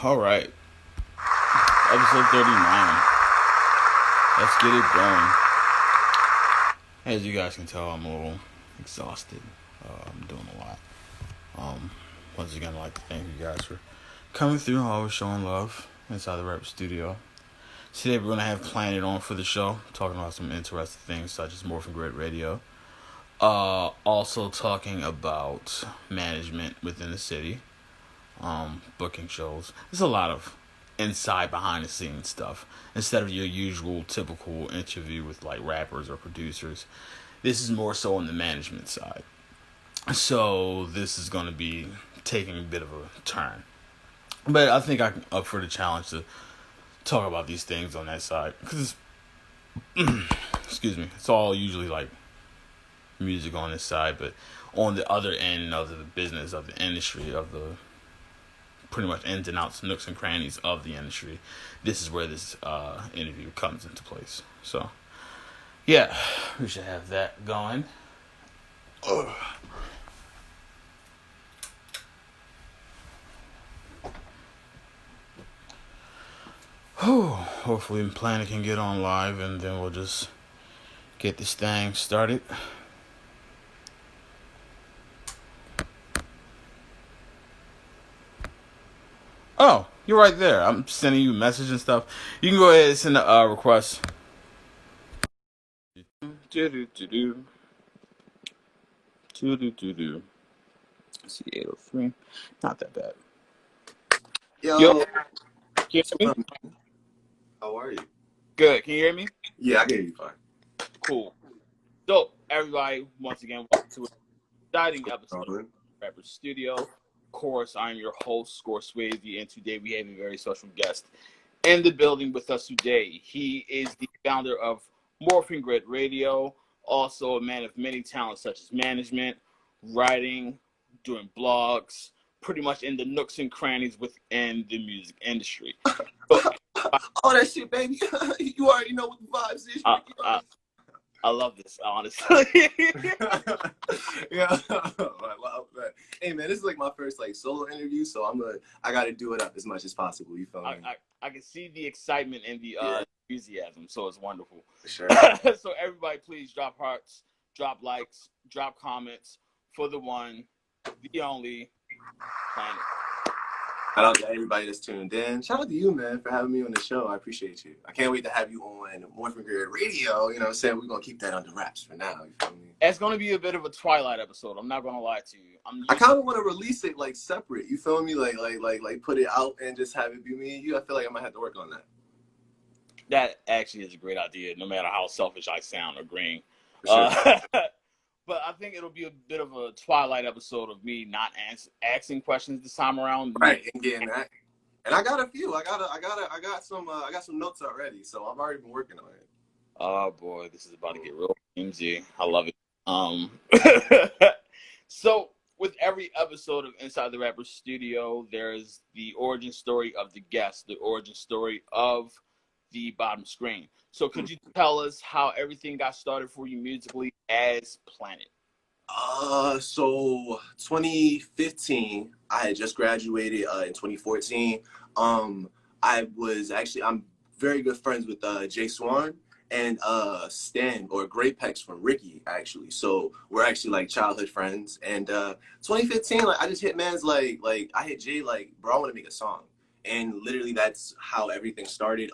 All right, episode 39. Let's get it going. As you guys can tell, I'm a little exhausted. I'm doing a lot. Um, Once again, I'd like to thank you guys for coming through and always showing love inside the Rap Studio. Today we're going to have Planet on for the show, talking about some interesting things such as Morphin Grid Radio. Also talking about management within the city, booking shows. There's a lot of inside behind the scenes stuff instead of your usual typical interview with like rappers or producers. This is more so on the management side. So this is going to be taking a bit of a turn. But I think I'm up for the challenge to talk about these things on that side because excuse me, it's all usually like music on this side, but on the other end of the business of the industry of the pretty much ins and outs, nooks and crannies of the industry, this is where this interview comes into place. So yeah, we should have that going. Ugh. Hopefully Planet can get on live and then we'll just get this thing started. Oh, you're right there. I'm sending you a message and stuff. You can go ahead and send a request. Do-do-do-do. Do-do-do-do. See, 803. Not that bad. Yo, Yo, can you hear me? how are you? Good. Can you hear me? Yeah, I can hear you fine. Cool. So, everybody, once again, welcome to an exciting episode of Rapper Studio. Of course, I'm your host, Score Swayze, and today we have a very special guest in the building with us today. He is the founder of Morphin Grid Radio, also a man of many talents such as management, writing, doing blogs, pretty much in the nooks and crannies within the music industry. So, All that shit, baby. You already know what the vibes is. I love this, honestly. Yeah, I love that. Hey man, this is like my first like solo interview, so I gotta do it up as much as possible. You feel me? I can see the excitement and the enthusiasm, so it's wonderful. Sure. So everybody, please drop hearts, drop likes, drop comments for the one, the only Planet. Shout out to everybody that's tuned in. Shout out to you, man, for having me on the show. I appreciate you. I can't wait to have you on Morphin Grid Radio. You know what I'm saying? We're gonna keep that under wraps for now. You feel me? It's going to be a bit of a Twilight episode. I'm not going to lie to you. I kind of want to release it like separate. You feel me? Like put it out and just have it be me and you. I feel like I might have to work on that. That actually is a great idea, no matter how selfish I sound agreeing. For sure. But I think it'll be a bit of a Twilight episode of me not asking questions this time around. Right, and getting that. And I got a few. I got some notes already. So I've already been working on it. Oh boy, this is about to get real MG. I love it. So with every episode of Inside the Rapper Studio, there's the origin story of the guest, the origin story of the bottom screen. So could you tell us how everything got started for you musically as Planet? So 2015, I had just graduated in 2014. I'm very good friends with Jay Swan and Stan or Graypex from Ricky actually. So we're actually like childhood friends. And 2015, like I just hit man's like I hit Jay like, bro, I want to make a song. And literally that's how everything started.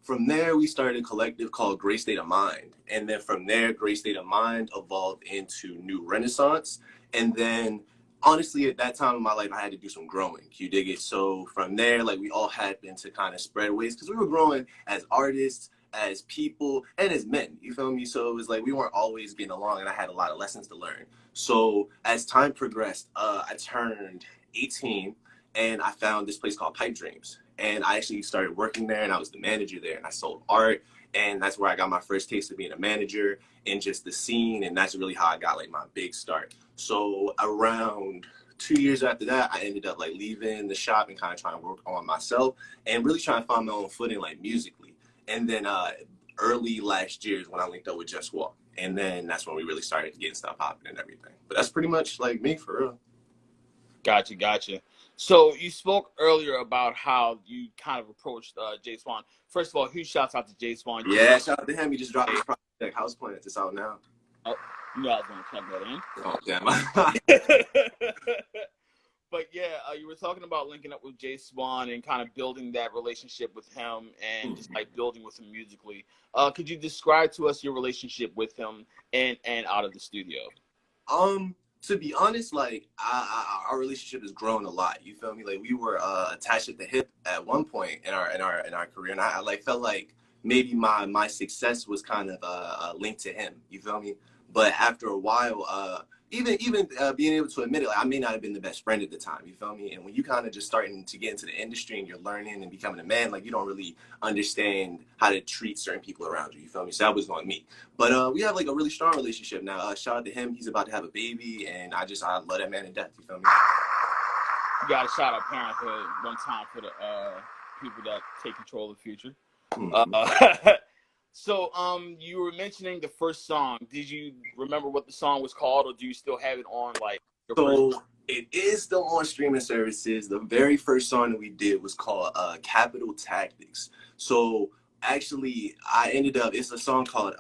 From there, we started a collective called Great State of Mind. And then from there, Great State of Mind evolved into New Renaissance. And then, honestly, at that time in my life, I had to do some growing. You dig it? So from there, like, we all had to kind of spread ways because we were growing as artists, as people, and as men. You feel me? So it was like we weren't always getting along, and I had a lot of lessons to learn. So as time progressed, I turned 18, and I found this place called Pipe Dreams. And I actually started working there, and I was the manager there, and I sold art, and that's where I got my first taste of being a manager and just the scene, and that's really how I got like my big start. So around 2 years after that, I ended up like leaving the shop and kind of trying to work on myself and really trying to find my own footing like musically. And then early last year is when I linked up with Just Walk, and then that's when we really started getting stuff popping and everything. But that's pretty much like me for real. Gotcha. So you spoke earlier about how you kind of approached Jay Swan. First of all, huge shouts out to Jay Swan. Yeah, shout out to him. He just dropped his project, House Plants. It's out now. Oh, you know I was going to plug that in. Oh, damn. But yeah, you were talking about linking up with Jay Swan and kind of building that relationship with him and just like building with him musically. Could you describe to us your relationship with him and out of the studio? To be honest, like our relationship has grown a lot. You feel me? Like we were attached at the hip at one point in our career, and I like felt like maybe my success was kind of linked to him. You feel me? But after a while, even being able to admit it, like I may not have been the best friend at the time. You feel me? And when you kind of just starting to get into the industry and you're learning and becoming a man, like you don't really understand how to treat certain people around you. You feel me? So that was on me. But we have like a really strong relationship now. Shout out to him. He's about to have a baby, and I love that man to death. You feel me? You got to shout out Parenthood one time for the people that take control of the future. So you were mentioning the first song. Did you remember what the song was called, or do you still have it on like your first? It is still on streaming services. The very first song that we did was called Capital Tactics. So actually I ended up, it's a song called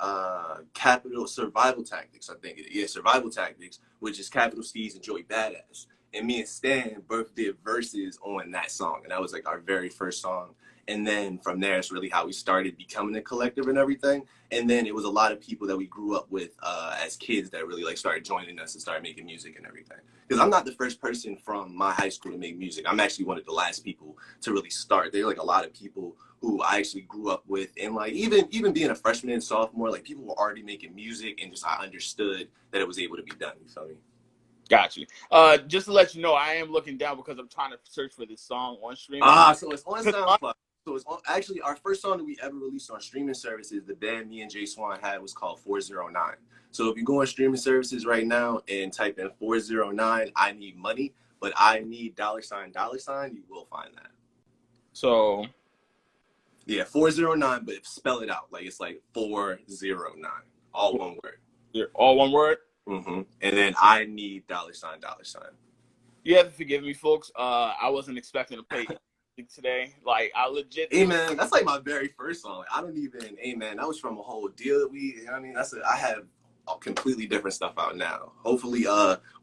Capital Survival Tactics, I think. Yeah, Survival Tactics, which is Capital Steez and Joey Badass. And me and Stan both did verses on that song. And that was like our very first song. And then from there, it's really how we started becoming a collective and everything. And then it was a lot of people that we grew up with as kids that really like started joining us and started making music and everything. Because I'm not the first person from my high school to make music. I'm actually one of the last people to really start. There are like a lot of people who I actually grew up with. And like even being a freshman and sophomore, like people were already making music and just I understood that it was able to be done. You feel me? Got you. Just to let you know, I am looking down because I'm trying to search for this song on streaming. So it's on SoundCloud. So it's actually our first song that we ever released on streaming services, the band me and Jay Swan had, was called 409. So if you go on streaming services right now and type in 409, I need money, but I need $, you will find that. So yeah, 409, but spell it out. Like it's like 409. All one word. Yeah, all one word? Mm-hmm. And then I need $. You have to forgive me, folks. I wasn't expecting to play today. Like I legit. Hey man, that's like my very first song. Like, I don't even. Hey man, that was from a whole deal that we. You know what I mean, I have a completely different stuff out now. Hopefully,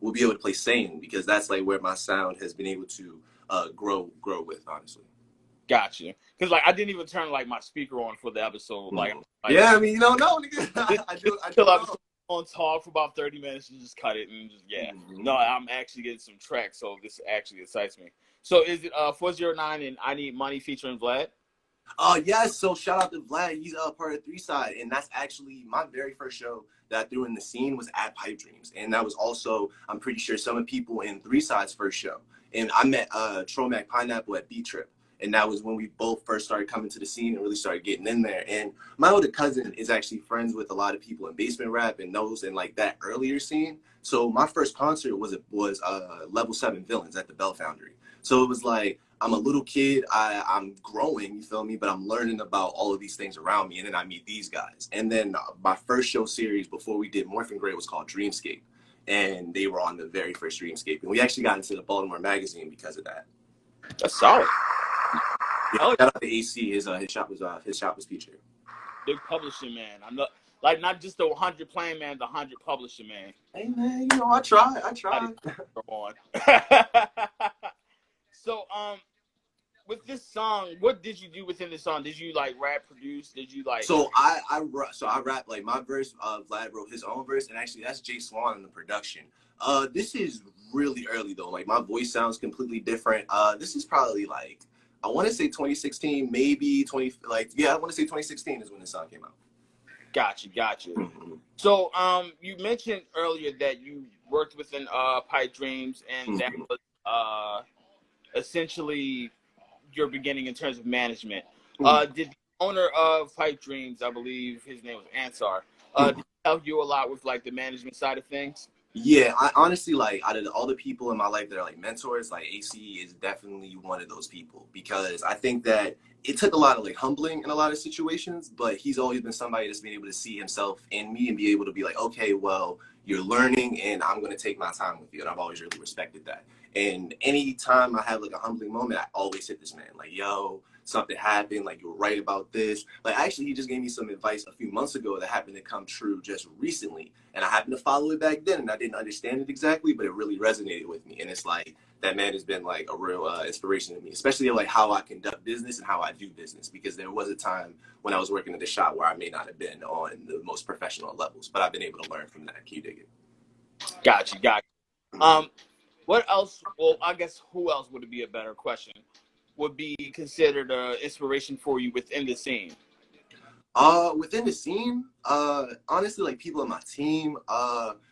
we'll be able to play Sane because that's like where my sound has been able to grow with. Honestly. Gotcha. Because like I didn't even turn like my speaker on for the episode. Like yeah, I mean you don't know, nigga. I do know. On talk for about 30 minutes and just cut it and just No, I'm actually getting some tracks, so this actually excites me. So is it 409 and I Need Money featuring Vlad? Yes. So shout out to Vlad. He's part of 3 Side, and that's actually my very first show that I threw in the scene was at Pipe Dreams, and that was also I'm pretty sure some of the people in 3 Side's first show. And I met Tromac Pineapple at B Trip. And that was when we both first started coming to the scene and really started getting in there. And my older cousin is actually friends with a lot of people in basement rap and knows in like that earlier scene. So my first concert was Level 7 Villains at the Bell Foundry. So it was like, I'm a little kid, I'm growing, you feel me? But I'm learning about all of these things around me. And then I meet these guys. And then my first show series before we did Morphin Gray was called Dreamscape. And they were on the very first Dreamscape. And we actually got into the Baltimore Magazine because of that. That's solid. Yeah, shout out to AC. His shop was featured. Big publishing man. I'm not not just the 100 playing man, the 100 publishing man. Hey man, you know I try. Come on. So with this song, what did you do within the song? Did you like rap produce? Did you like? So I rap like my verse. Vlad wrote his own verse, and actually that's Jay Swan in the production. This is really early though. Like my voice sounds completely different. This is probably like. I want to say 2016, maybe I want to say 2016 is when the song came out. Gotcha. Mm-hmm. So, you mentioned earlier that you worked within Pipe Dreams, and that was essentially your beginning in terms of management. Did the owner of Pipe Dreams, I believe his name was Ansar, did he help you a lot with like the management side of things? Yeah, I honestly like out of all the people in my life that are like mentors, like AC is definitely one of those people because I think that it took a lot of like humbling in a lot of situations, but he's always been somebody that's been able to see himself in me and be able to be like, okay, well, you're learning, and I'm going to take my time with you. And I've always really respected that. And anytime I have like a humbling moment, I always hit this man like, yo, something happened. Like, you were right about this. Like, actually, he just gave me some advice a few months ago that happened to come true just recently. And I happened to follow it back then, and I didn't understand it exactly, but it really resonated with me. And it's like, that man has been like a real inspiration to me, especially like how I conduct business and how I do business, because there was a time when I was working at the shop where I may not have been on the most professional levels, but I've been able to learn from that. Can you dig it? Got you. What else? Well, I guess who else would it be a better question? Would be considered an inspiration for you within the scene? Within the scene, honestly, like people on my team,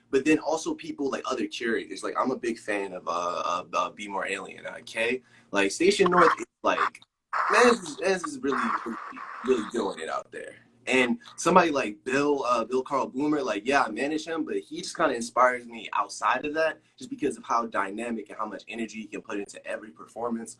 but then also people like other curators. Like, I'm a big fan of Be More Alien, K. Like, Station North is like, man, this is really, really, really doing it out there. And somebody like Bill Carl Boomer, like, yeah, I manage him, but he just kind of inspires me outside of that, just because of how dynamic and how much energy he can put into every performance.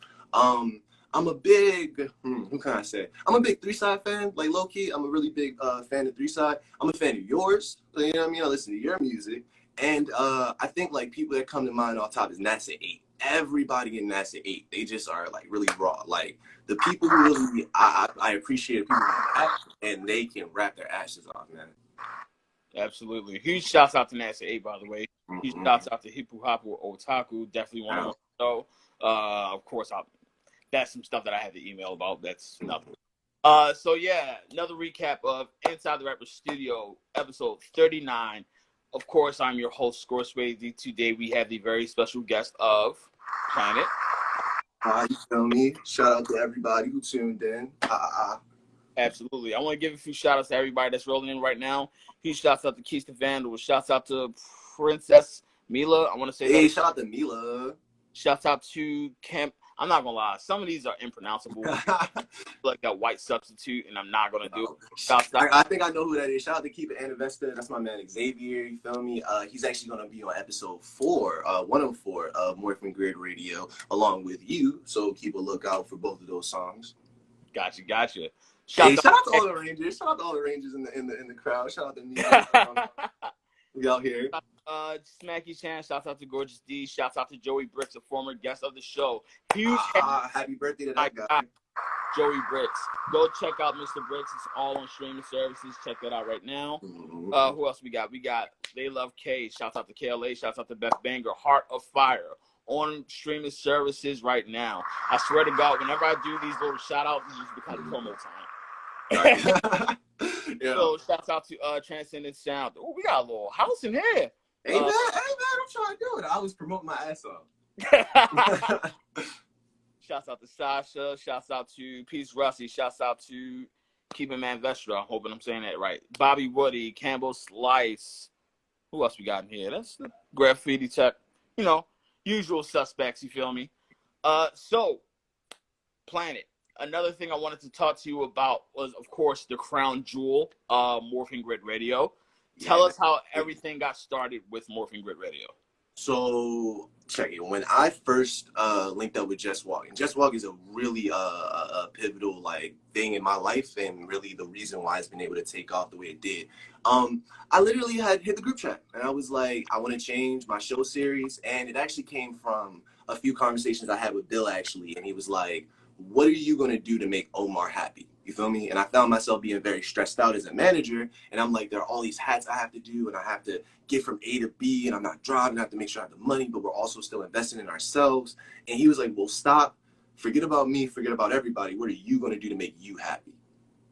I'm a big, who can I say? I'm a big 3-Side fan, like low key. I'm a really big fan of 3-Side. I'm a fan of yours. You know what I mean? I listen to your music. And I think like people that come to mind off top is NASA 8. Everybody in NASA 8, they just are like really raw. Like, the people who really, I appreciate people who rap, and they can rap their ashes off, man. Absolutely. Huge shouts out to NASA 8, by the way. Huge shouts out to Hippo Hopper Otaku. Definitely want to know. Of course, that's some stuff that I had to email about. That's nothing. So yeah, another recap of Inside the Rapper Studio, episode 39. Of course, I'm your host, Scoresway. Today we have the very special guest of Planet. You feel me? Shout out to everybody who tuned in. Absolutely. I want to give a few shout outs to everybody that's rolling in right now. Huge shouts out to Keith the Vandal. Shouts out to Princess Mila. I want to say hey, shout out to Mila. Shouts out to Camp. I'm not gonna lie, some of these are impronounceable. Like a white substitute, and I'm not gonna do it. I think I know who that is. Shout out to Keep It Anivesta. That's my man Xavier. You feel me? He's actually gonna be on episode 4, 104 of Morphin Grid Radio, along with you. So keep a lookout for both of those songs. Gotcha. Shout out to all the Rangers. Shout out to all the Rangers in the crowd. Shout out to me. We out here. Smacky Chan, shouts out to Gorgeous D, shouts out to Joey Bricks, a former guest of the show. Huge happy birthday to that guy. Joey Bricks. Go check out Mr. Bricks. It's all on streaming services. Check that out right now. Who else we got? We got They Love K. Shouts out to KLA. Shouts out to Beth Banger. Heart of Fire. On streaming services right now. I swear to God, whenever I do these little shout outs, it's just because of promo time. Yeah. So shouts out to Transcendent Sound. Oh, we got a little house in here. Hey man, I'm trying to do it. I was promoting my ass off. Shouts out to Sasha. Shouts out to Peace Rusty. Shouts out to Keeping Man Vestra. I'm hoping I'm saying that right. Bobby Woody, Campbell Slice. Who else we got in here? That's the Graffiti Tech. You know, usual suspects. You feel me? So, Planet. Another thing I wanted to talk to you about was, of course, the crown jewel, Morphin Grid Radio. Tell us how everything got started with Morphin Grid Radio. So, check it. When I first linked up with Just Walk, and Just Walk is a really a pivotal like thing in my life, and really the reason why it's been able to take off the way it did. I literally had hit the group chat, and I was like, I want to change my show series, and it actually came from a few conversations I had with Bill actually, and he was like, what are you going to do to make Omar happy? You feel me? And I found myself being very stressed out as a manager. And I'm like, there are all these hats I have to do, and I have to get from A to B, and I'm not driving. I have to make sure I have the money, but we're also still investing in ourselves. And he was like, well, stop. Forget about me. Forget about everybody. What are you going to do to make you happy?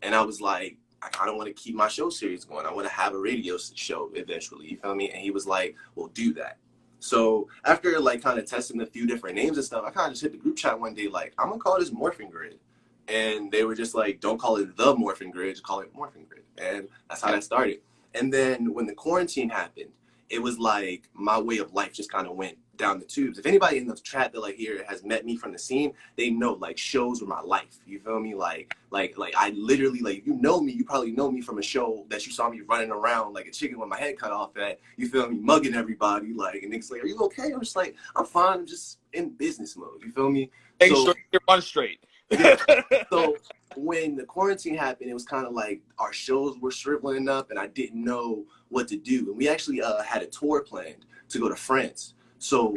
And I was like, I kind of want to keep my show series going. I want to have a radio show eventually. You feel me? And he was like, well, do that. So after like kind of testing a few different names and stuff, I kind of just hit the group chat one day, like, I'm going to call this Morphin Grid. And they were just like, don't call it the Morphin Grid, just call it Morphin Grid. And that's how that started. And then when the quarantine happened, it was like my way of life just kind of went down the tubes. If anybody in the chat that like here has met me from the scene, they know like shows were my life. You feel me? Like I literally, like, you know me, you probably know me from a show that you saw me running around like a chicken with my head cut off at, you feel me, mugging everybody, like, and niggas like, are you okay? I'm just like, I'm fine, I'm just in business mode, you feel me? Hey, so, you're one straight. Yeah. So when the quarantine happened, it was kind of like our shows were shriveling up, and I didn't know what to do. And we actually had a tour planned to go to France. So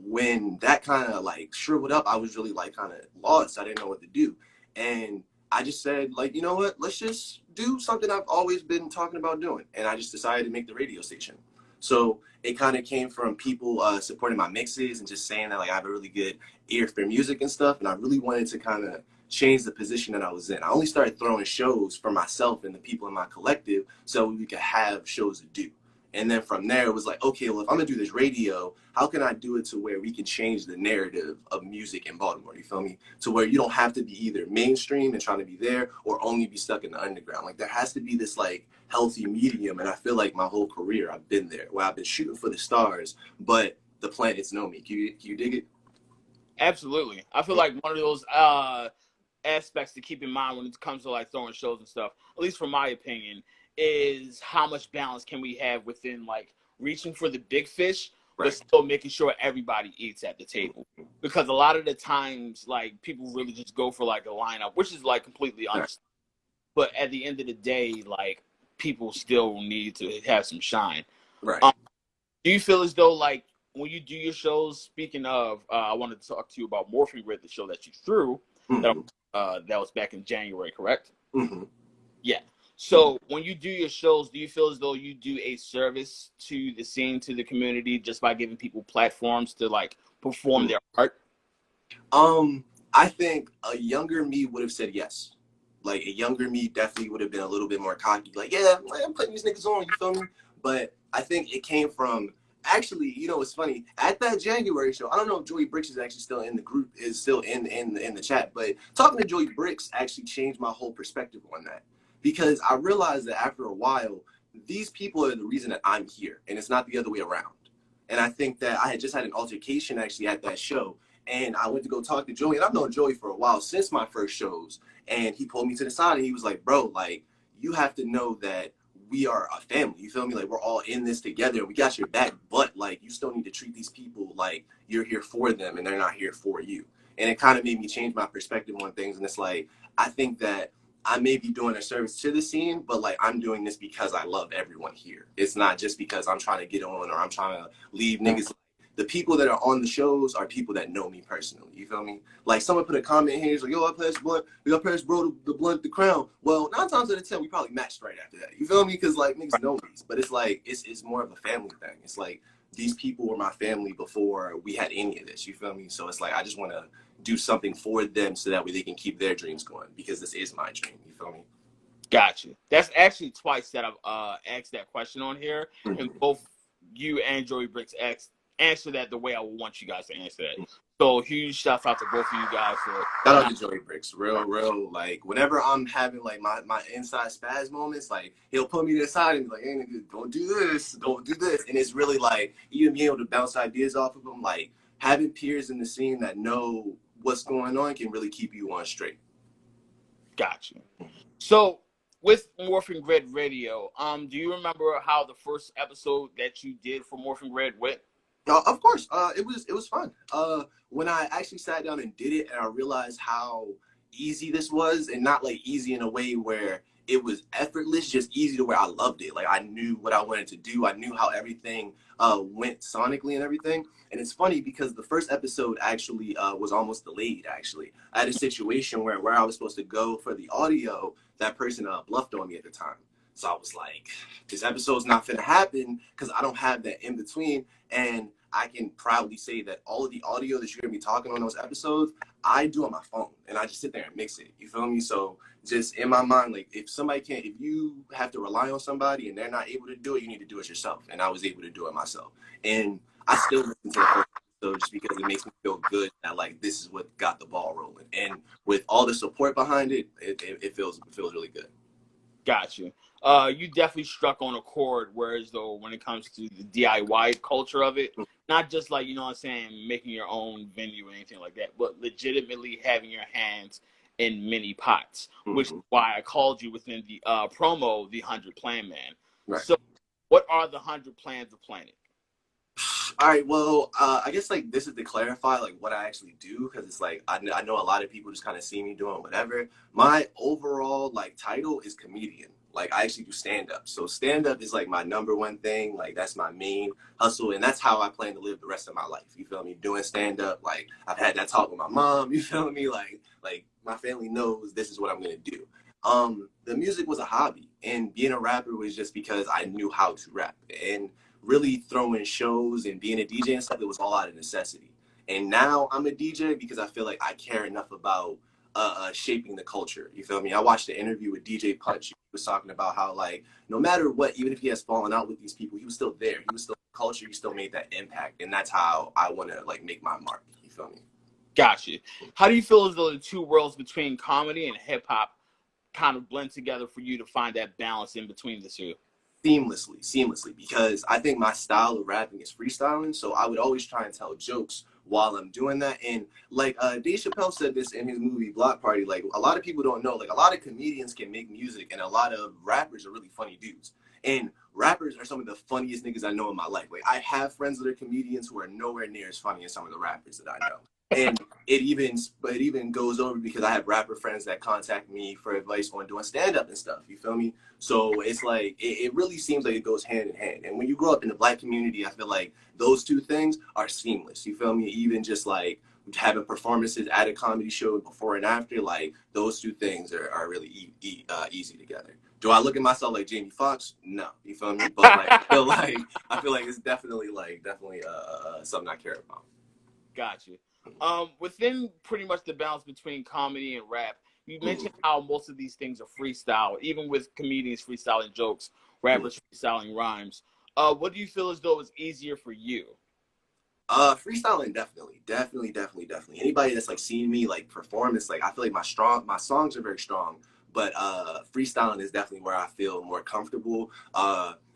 when that kind of like shriveled up, I was really like kind of lost. I didn't know what to do, and I just said like, you know what? Let's just do something I've always been talking about doing, and I just decided to make the radio station. So it kind of came from people supporting my mixes and just saying that like I have a really good ear for music and stuff, and I really wanted to kind of change the position that I was in. I only started throwing shows for myself and the people in my collective so we could have shows to do. And then from there, it was like, okay, well, if I'm gonna do this radio, how can I do it to where we can change the narrative of music in Baltimore? You feel me? To where you don't have to be either mainstream and trying to be there or only be stuck in the underground. Like there has to be this like healthy medium. And I feel like my whole career I've been there, where I've been shooting for the stars, but the planets know me. Can you dig it? Absolutely. I feel like one of those aspects to keep in mind when it comes to like throwing shows and stuff, at least from my opinion, is how much balance can we have within like reaching for the big fish, but Right. still making sure everybody eats at the table. Because a lot of the times, like people really just go for like a lineup, which is like completely understandable. But at the end of the day, like people still need to have some shine. Right. Do you feel as though like when you do your shows? Speaking of, I wanted to talk to you about Morphing Grid, the show that you threw. Mm-hmm. That was back in January, correct? Mm-hmm. Yeah. So when you do your shows, do you feel as though you do a service to the scene, to the community, just by giving people platforms to like perform their art? I think a younger me would have said yes. Like a younger me definitely would have been a little bit more cocky. Like, yeah, I'm putting these niggas on. You feel me? But I think it came from actually. You know, it's funny at that January show. I don't know if Joey Bricks is actually still in the group, is still in the chat. But talking to Joey Bricks actually changed my whole perspective on that because I realized that after a while, these people are the reason that I'm here, and it's not the other way around. And I think that I had just had an altercation actually at that show. And I went to go talk to Joey, and I've known Joey for a while since my first shows. And he pulled me to the side and he was like, bro, like, you have to know that we are a family. You feel me? Like, we're all in this together. We got your back, but like, you still need to treat these people like you're here for them and they're not here for you. And it kind of made me change my perspective on things. And it's like, I think that I may be doing a service to the scene, but like, I'm doing this because I love everyone here. It's not just because I'm trying to get on or I'm trying to leave niggas. The people that are on the shows are people that know me personally. You feel me? Like someone put a comment here, he's like, yo, I passed blunt, I passed bro the blunt, the crown. Well, 9 times out of 10, we probably matched right after that. You feel me? Because like niggas know these. But it's like it's more of a family thing. It's like these people were my family before we had any of this. You feel me? So it's like I just want to do something for them so that way they can keep their dreams going because this is my dream. You feel me? Gotcha. That's actually twice that I've asked that question on here, and both you and Joey Bricks answer that the way I would want you guys to answer that. So huge shout out to both of you guys for shout out to Joey Bricks. Real like whenever I'm having like my inside spaz moments, like he'll put me to the side and be like, hey nigga, don't do this. And it's really like even being able to bounce ideas off of him, like having peers in the scene that know what's going on can really keep you on straight. Gotcha. So with Morphing Grid Radio, do you remember how the first episode that you did for Morphing Grid went? Of course, it was fun. When I actually sat down and did it, and I realized how easy this was, and not like easy in a way where it was effortless, just easy to where I loved it. Like I knew what I wanted to do. I knew how everything went sonically and everything. And it's funny because the first episode actually was almost delayed. Actually, I had a situation where I was supposed to go for the audio. That person bluffed on me at the time. So I was like, this episode's not finna happen because I don't have that in between. And I can proudly say that all of the audio that you're gonna be talking on those episodes, I do on my phone and I just sit there and mix it. You feel me? So just in my mind, like if you have to rely on somebody and they're not able to do it, you need to do it yourself. And I was able to do it myself. And I still listen to the first episode just because it makes me feel good that like this is what got the ball rolling. And with all the support behind it, it feels really good. Got you. You definitely struck on a chord, whereas though when it comes to the DIY culture of it, not just like, you know what I'm saying, making your own venue or anything like that, but legitimately having your hands in many pots, which is why I called you within the promo, the 100 Plan Man. Right. So what are the 100 plans of Planet? All right, well, I guess like this is to clarify like what I actually do because it's like I know a lot of people just kind of see me doing whatever. My overall like title is comedian. Like I actually do stand up. So stand up is like my number one thing. Like that's my main hustle, and that's how I plan to live the rest of my life. You feel me? Doing stand up. Like I've had that talk with my mom. You feel me? Like my family knows this is what I'm gonna do. The music was a hobby, and being a rapper was just because I knew how to rap and really throwing shows and being a DJ and stuff, it was all out of necessity. And now I'm a DJ because I feel like I care enough about shaping the culture. You feel me? I watched the interview with DJ Punch. He was talking about how like no matter what, even if he has fallen out with these people, he was still there. He was still culture. He still made that impact, and that's how I want to like make my mark. You feel me? Gotcha. How do you feel as though the two worlds between comedy and hip hop kind of blend together for you to find that balance in between the two? Seamlessly, because I think my style of rapping is freestyling. So I would always try and tell jokes while I'm doing that. And like Dave Chappelle said this in his movie Block Party, like a lot of people don't know, like a lot of comedians can make music and a lot of rappers are really funny dudes. And rappers are some of the funniest niggas I know in my life. Like I have friends that are comedians who are nowhere near as funny as some of the rappers that I know. And it even goes over because I have rapper friends that contact me for advice on doing stand up and stuff. You feel me? So it's like it really seems like it goes hand in hand. And when you grow up in the Black community, I feel like those two things are seamless. You feel me? Even just like having performances at a comedy show before and after, like those two things are really easy together. Do I look at myself like Jamie Foxx? No, you feel me? But like I feel like it's definitely something I care about. Gotcha. Within pretty much the balance between comedy and rap, you mentioned how most of these things are freestyle, even with comedians freestyling jokes, rappers freestyling rhymes. What do you feel as though is easier for you? Freestyling definitely. Anybody that's like seen me like perform, it's like I feel like my songs are very strong, but freestyling is definitely where I feel more comfortable.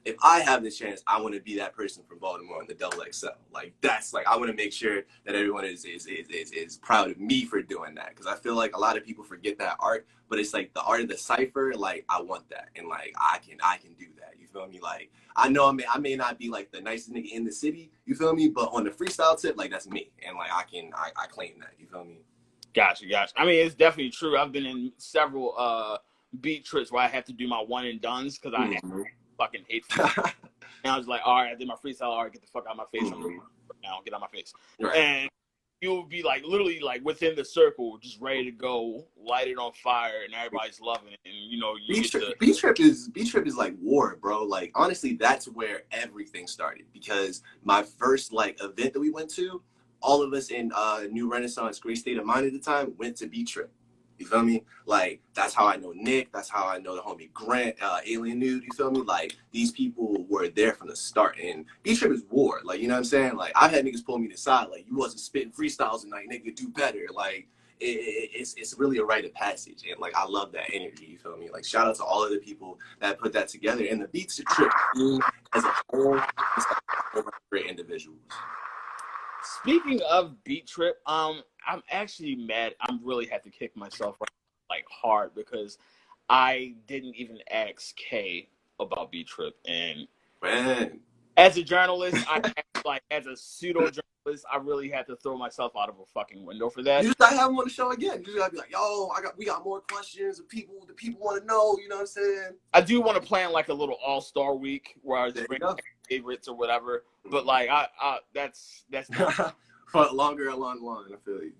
If I have the chance, I want to be that person from Baltimore in the Double XL. Like that's like I want to make sure that everyone is proud of me for doing that because I feel like a lot of people forget that art, but it's like the art of the cipher. Like I want that, and like I can do that. You feel me? Like I know I may not be like the nicest nigga in the city. You feel me? But on the freestyle tip, like that's me, and like I claim that. You feel me? Gotcha. I mean, it's definitely true. I've been in several beat trips where I have to do my one and dones because I fucking hate freestyle. And I was like, all right, I did my freestyle. All right, get the fuck out of my face. I'm now get out of my face. Right. And you'll be like literally like within the circle, just ready to go, light it on fire, and everybody's loving it. And you know, B Trip is like war, bro. Like honestly, that's where everything started because my first like event that we went to, all of us in New Renaissance, Great State of Mind at the time, went to B Trip. You feel me? Like that's how I know Nick. That's how I know the homie Grant, Alien Nude. You feel me? Like these people were there from the start. And B Trip is war. Like you know what I'm saying? Like I've had niggas pull me to the side. Like you wasn't spitting freestyles and like nigga do better. Like it's really a rite of passage. And like I love that energy. You feel me? Like shout out to all of the people that put that together. And the Beats Trip as a whole, it's like great individuals. Speaking of Beat Trip, I'm actually mad. I'm really had to kick myself like hard because I didn't even ask K about Beat Trip. And man, as a journalist, as a pseudo journalist, I really had to throw myself out of a fucking window for that. You just gotta have him on the show again. You just gotta be like, yo, we got more questions. The people want to know. You know what I'm saying? I do want to plan like a little all-star week where I just bring favorites or whatever. But like, that's for longer along the line. I feel you.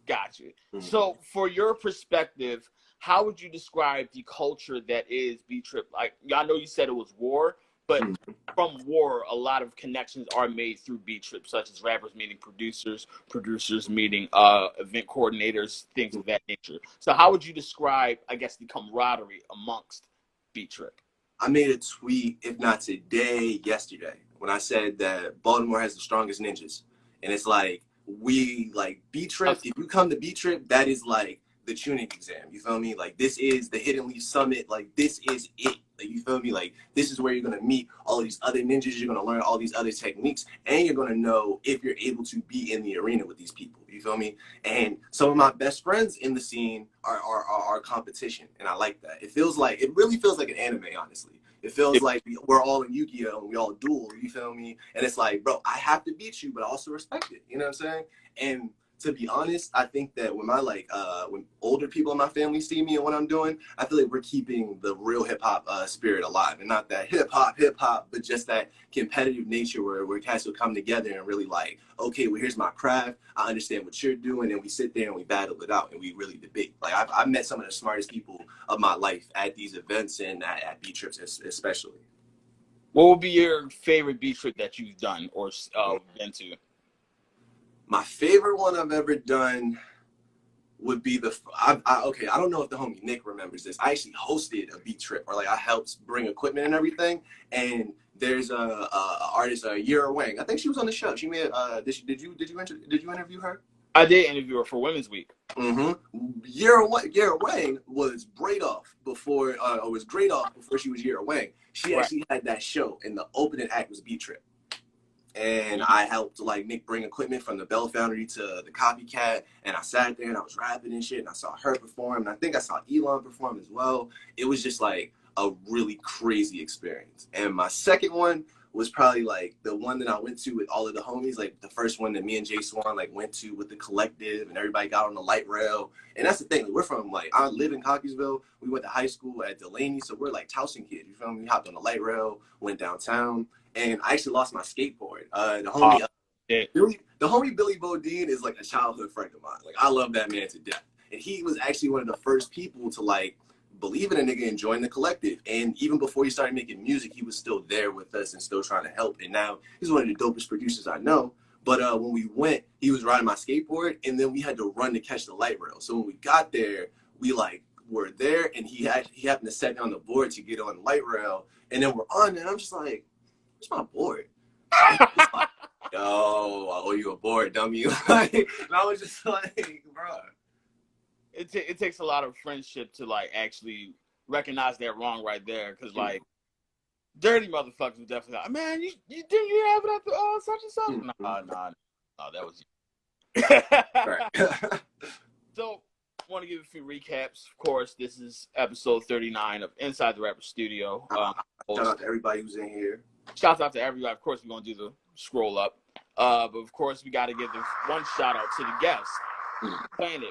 Gotcha. So, for your perspective, how would you describe the culture that is Beat Trip? Like, I know you said it was war, but from war, a lot of connections are made through Beat Trip, such as rappers meeting producers, producers meeting event coordinators, things of that nature. So, how would you describe, I guess, the camaraderie amongst Beat Trip? I made a tweet, if not today, yesterday, when I said that Baltimore has the strongest ninjas. And it's like, we like Beat Trip. If you come to Beat Trip, that is like the tuning exam. You feel me? Like this is the Hidden Leaf Summit. Like this is it. Like you feel me? Like this is where you're gonna meet all of these other ninjas. You're gonna learn all these other techniques, and you're gonna know if you're able to be in the arena with these people. You feel me? And some of my best friends in the scene are competition, and I like that. It really feels like an anime, honestly. It feels like we're all in Yu-Gi-Oh! And we all duel, you feel me? And it's like, bro, I have to beat you, but I also respect it. You know what I'm saying? And to be honest, I think that when when older people in my family see me and what I'm doing, I feel like we're keeping the real hip hop spirit alive, and not that hip hop, but just that competitive nature where cats will come together and really like, okay, well, here's my craft. I understand what you're doing, and we sit there and we battle it out and we really debate. Like I've met some of the smartest people of my life at these events and at beat trips, especially. What would be your favorite beat trip that you've done or been to? My favorite one I've ever done would be I don't know if the homie Nick remembers this. I actually hosted a beat trip, or like I helped bring equipment and everything. And there's a artist, Yera Wang. I think she was on the show. She made did you interview her? I did interview her for Women's Week. Yera Wang was Braid Off before she was Yera Wang. She actually had that show, and the opening act was Beat Trip. And I helped like Nick bring equipment from the Bell Foundry to the Copycat, and I sat there and I was rapping and shit, and I saw her perform, and I think I saw Elon perform as well. It was just like a really crazy experience. And my second one was probably like the one that I went to with all of the homies, like the first one that me and Jay Swan like went to with the collective, and everybody got on the light rail. And that's the thing, like, we're from like, I live in Cockeysville. We went to high school at Delaney, so we're like Towson kids. You feel me? We hopped on the light rail, went downtown. And I actually lost my skateboard. The homie Billy Bodine is like a childhood friend of mine. Like I love that man to death. And he was actually one of the first people to like believe in a nigga and join the collective. And even before he started making music, he was still there with us and still trying to help. And now he's one of the dopest producers I know. But when we went, he was riding my skateboard, and then we had to run to catch the light rail. So when we got there, we like were there, and he happened to set down the board to get on the light rail. And then we're on, and I'm just like, where's my board? Like, yo, I owe you a board, dummy. Like, and I was just like, bro. It takes a lot of friendship to like actually recognize that wrong right there, because like dirty motherfuckers would definitely like, man, you didn't you have it at the such and such? Nah, that was you. So want to give a few recaps. Of course, this is episode 39 of Inside the Rapper Studio. Shout out to everybody who's in here. Shout out to everybody. Of course, we're going to do the scroll up. But of course, we got to give this one shout out to the guests. Planet.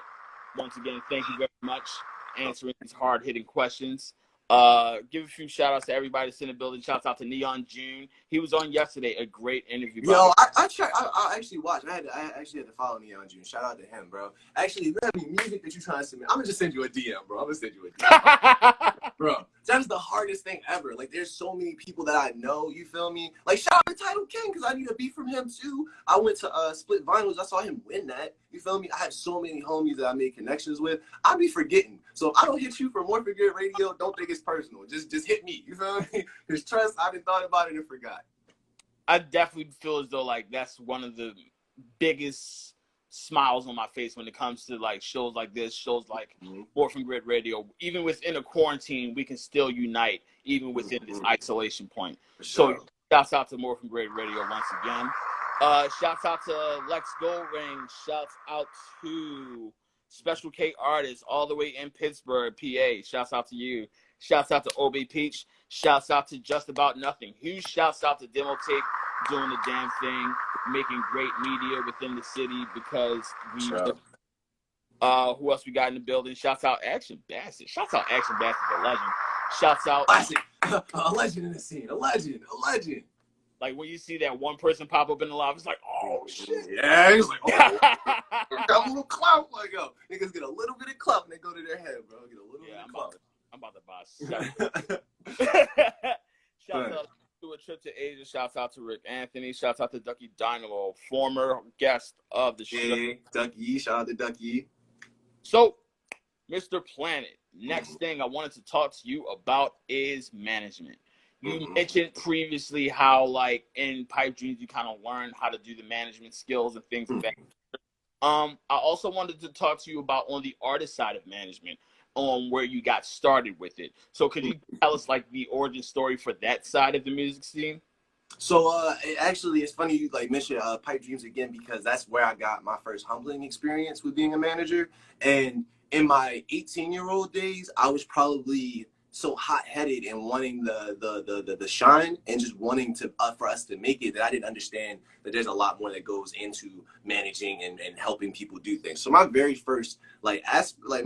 Once again, thank you very much answering these hard-hitting questions. Give a few shout outs to everybody that's in the building. Shouts out to Neon June. He was on yesterday. A great interview. Yo, I actually watched. I actually had to follow Neon June. Shout out to him, bro. Actually, if you have any music that you're trying to submit, I'm gonna just send you a DM, bro. I'm gonna send you a DM. Bro, that's the hardest thing ever. Like, there's so many people that I know, you feel me? Like, shout out to Title King, because I need a beat from him, too. I went to Split Vinyls. I saw him win that. You feel me? I have so many homies that I made connections with. I be forgetting. So if I don't hit you for More for Good Radio, don't think it's personal. Just hit me. You feel me? Because trust, I done thought about it and forgot. I definitely feel as though, like, that's one of the biggest smiles on my face when it comes to like shows like this, shows like More from Grid Radio. Even within a quarantine, we can still unite, even within this isolation point. Sure. So shouts out to More from Grid Radio once again. Shouts out to Lex Goldring. Shouts out to Special K Artists all the way in Pittsburgh, PA. Shouts out to you. Shouts out to OB Peach. Shouts out to Just About Nothing. Huge shouts out to Demo Tape doing the damn thing, making great media within the city, because we who else we got in the building? Shouts out Action Bassett. Shouts out Action Bassett, the legend. Shouts out a legend in the scene. A legend. Like when you see that one person pop up in the live, it's like, oh shit. Yeah, it's like, oh, got a little clout. Like, yo, niggas get a little bit of clout and they go to their head, bro. Get a little bit of clout. I'm about to buy Shouts out to A Trip to Asia. Shouts out to Rick Anthony. Shouts out to Ducky Dynamo, former guest of the show. Hey, Ducky. Shout out to Ducky. So, Mr. Planet, next thing I wanted to talk to you about is management. You mentioned previously how, like, in Pipe Dreams, you kind of learned how to do the management skills and things like that. I also wanted to talk to you about on the artist side of management, on where you got started with it. So could you tell us like the origin story for that side of the music scene? So actually, it's funny you like mention Pipe Dreams again, because that's where I got my first humbling experience with being a manager. And in my 18-year-old days, I was probably so hot-headed and wanting the shine and just wanting to for us to make it, that I didn't understand that there's a lot more that goes into managing and helping people do things. So my very first my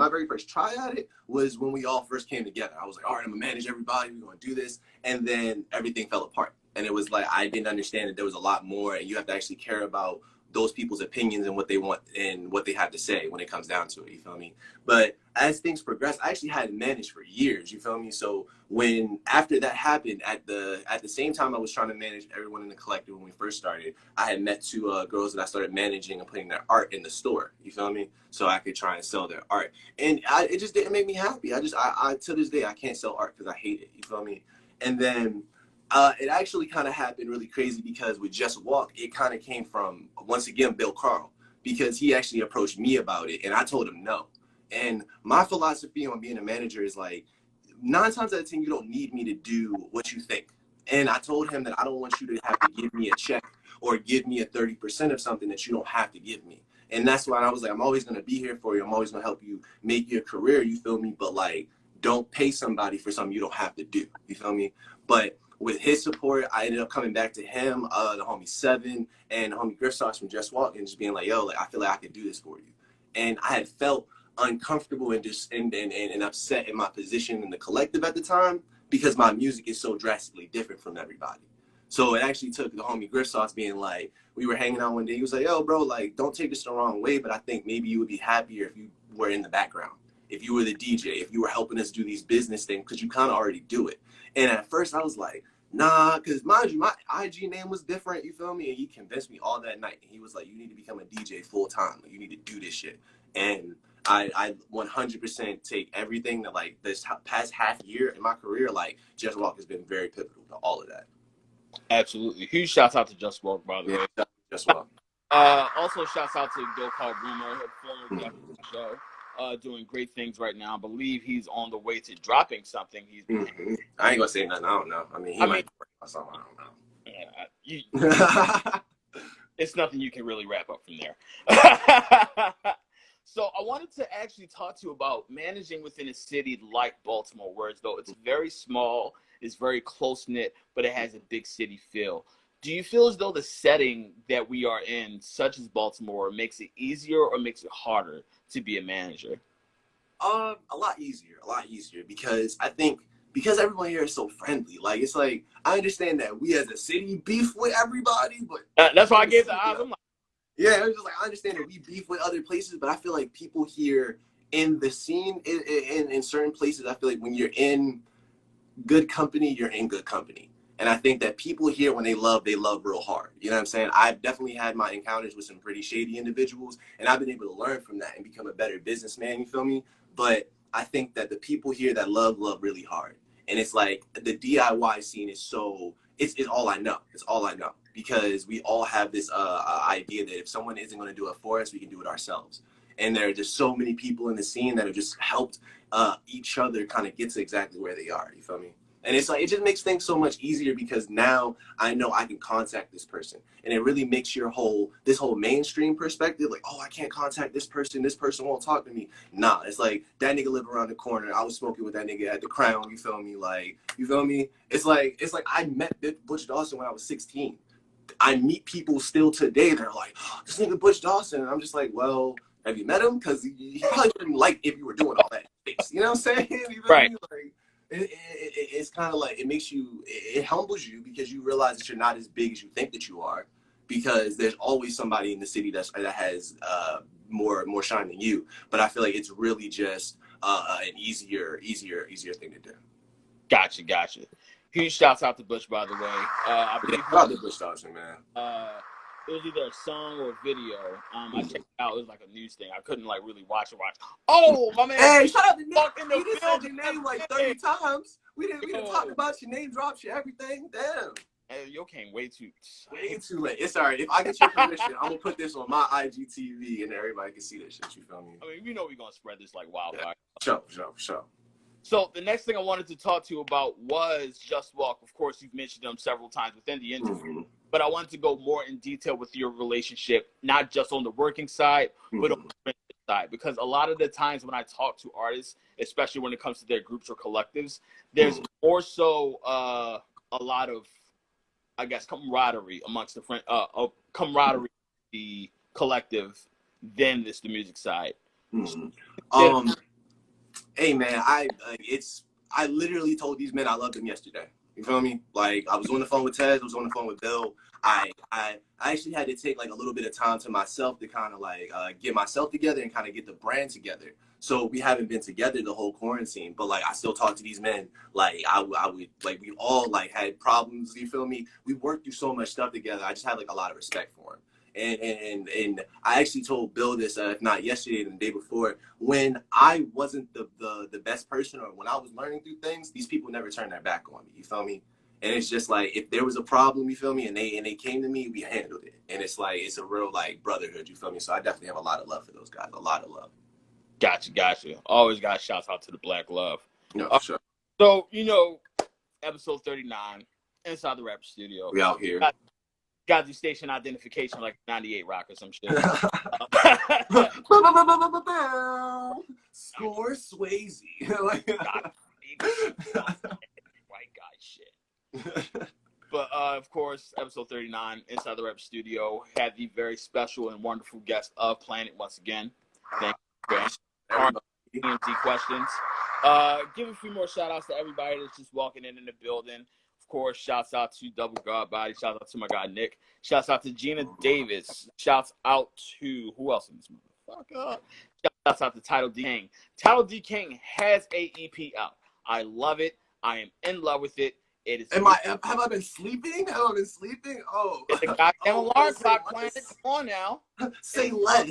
very first try at it was when we all first came together. I was like, all right, I'm gonna manage everybody, we're gonna do this, and then everything fell apart. And it was like I didn't understand that there was a lot more, and you have to actually care about those people's opinions and what they want and what they have to say when it comes down to it, you feel me? But as things progressed, I actually hadn't managed for years, you feel me? So when after that happened, at the same time I was trying to manage everyone in the collective when we first started, I had met two girls that I started managing and putting their art in the store, you feel me? So I could try and sell their art. And it just didn't make me happy. I to this day I can't sell art because I hate it, you feel me? And then it actually kind of happened really crazy because with Just Walk, it kind of came from, once again, Bill Carl, because he actually approached me about it and I told him no. And my philosophy on being a manager is like, 9 times out of 10, you don't need me to do what you think. And I told him that I don't want you to have to give me a check or give me a 30% of something that you don't have to give me. And that's why I was like, I'm always going to be here for you. I'm always going to help you make your career, you feel me? But like, don't pay somebody for something you don't have to do, you feel me? But with his support, I ended up coming back to him, the homie Seven, and the homie Griff Sauce from Just Walk, and just being like, yo, like, I feel like I could do this for you. And I had felt uncomfortable and just and upset in my position in the collective at the time because my music is so drastically different from everybody. So it actually took the homie Griff Sauce being like, we were hanging out one day, he was like, yo, bro, like, don't take this the wrong way, but I think maybe you would be happier if you were in the background, if you were the DJ, if you were helping us do these business things, because you kind of already do it. And at first I was like, nah, because mind you, my IG name was different, you feel me? And he convinced me all that night. And he was like, you need to become a DJ full time. Like, you need to do this shit. And I 100% take everything that, like, this past half year in my career, like, Just Walk has been very pivotal to all of that. Absolutely. Huge shouts out to Just Walk, by the way. Just Walk. Also, shouts out to Bill Carl Boomer, former guest of the show. Doing great things right now. I believe he's on the way to dropping something. I ain't gonna say nothing. I don't know. I mean, he might work on something. I don't know. It's nothing you can really wrap up from there. So I wanted to actually talk to you about managing within a city like Baltimore, where though it's very small, it's very close knit, but it has a big city feel. Do you feel as though the setting that we are in, such as Baltimore, makes it easier or makes it harder to be a manager? A lot easier because I think because everyone here is so friendly. Like, it's like, I understand that we as a city beef with everybody, but that's why I gave the odds. I'm like, yeah, it was just like, I understand that we beef with other places, but I feel like people here in the scene in certain places, I feel like when you're in good company, you're in good company. And I think that people here, when they love real hard. You know what I'm saying? I've definitely had my encounters with some pretty shady individuals, and I've been able to learn from that and become a better businessman, you feel me? But I think that the people here that love really hard. And it's like the DIY scene is so, it's all I know. It's all I know. Because we all have this idea that if someone isn't going to do it for us, we can do it ourselves. And there are just so many people in the scene that have just helped each other kind of get to exactly where they are. You feel me? And it's like, it just makes things so much easier because now I know I can contact this person. And it really makes this whole mainstream perspective, like, oh, I can't contact this person won't talk to me. Nah, it's like, that nigga live around the corner. I was smoking with that nigga at the Crown, you feel me? Like, you feel me? It's like I met Butch Dawson when I was 16. I meet people still today that are like, oh, this nigga Butch Dawson. And I'm just like, well, have you met him? Because he probably wouldn't like if you were doing all that. You know what I'm saying? You feel right. me? Like, it's kind of like, it humbles you because you realize that you're not as big as you think that you are, because there's always somebody in the city that has more shine than you. But I feel like it's really just an easier thing to do. Gotcha. Huge shouts out to Butch, by the way. I believe shout out to Butch Dawson, man. It was either a song or a video. I checked it out. It was like a news thing. I couldn't like really watch it. Oh, my man! Hey, shout out to Nick. We just said your name like 30 times. We didn't talk about your name, drops, your everything. Damn. Hey, you came way too late. It's all right. If I get your permission, I'm gonna put this on my IGTV and everybody can see this shit. You feel me? I mean, we know we're gonna spread this like wildfire. Sure. So the next thing I wanted to talk to you about was Just Walk. Of course, you've mentioned them several times within the interview, but I wanted to go more in detail with your relationship, not just on the working side, but on the side, because a lot of the times when I talk to artists, especially when it comes to their groups or collectives, there's more so a lot of, I guess, camaraderie amongst the friend, camaraderie, the collective, than the music side. Hey man, I literally told these men I loved them yesterday. You feel me? Like, I was on the phone with Tez, I was on the phone with Bill. I actually had to take like a little bit of time to myself to kind of like get myself together and kind of get the brand together. So we haven't been together the whole quarantine, but like I still talk to these men. Like I would, like, we all like had problems. You feel me? We worked through so much stuff together. I just had like a lot of respect for him. And I actually told Bill this, if not yesterday, the day before, when I wasn't the best person, or when I was learning through things, these people never turned their back on me. You feel me? And it's just like, if there was a problem, you feel me, and they came to me, we handled it. And it's like, it's a real like brotherhood. You feel me? So I definitely have a lot of love for those guys. A lot of love. Gotcha. Always got shouts out to the Black Love. No, for sure. So, you know, episode 39, Inside the Rapper Studio. We out here. Got the station identification like 98 Rock or some shit. Score Swayze. White guy shit. But of course, episode 39, Inside the Rapper Studio, had the very special and wonderful guest of Planet once again. Thank you, man. EMT questions. Give a few more shout outs to everybody that's just walking in the building. Of course, shouts out to Double God Body. Shouts out to my guy Nick. Shouts out to Gina Davis. Shouts out to who else in this motherfucker? Shouts out to Title D King. Title D King has a EP out. I love it. I am in love with it. It is. Have I been sleeping? Have I been sleeping? Oh, it's a goddamn alarm clock playing. Come on now. Say less.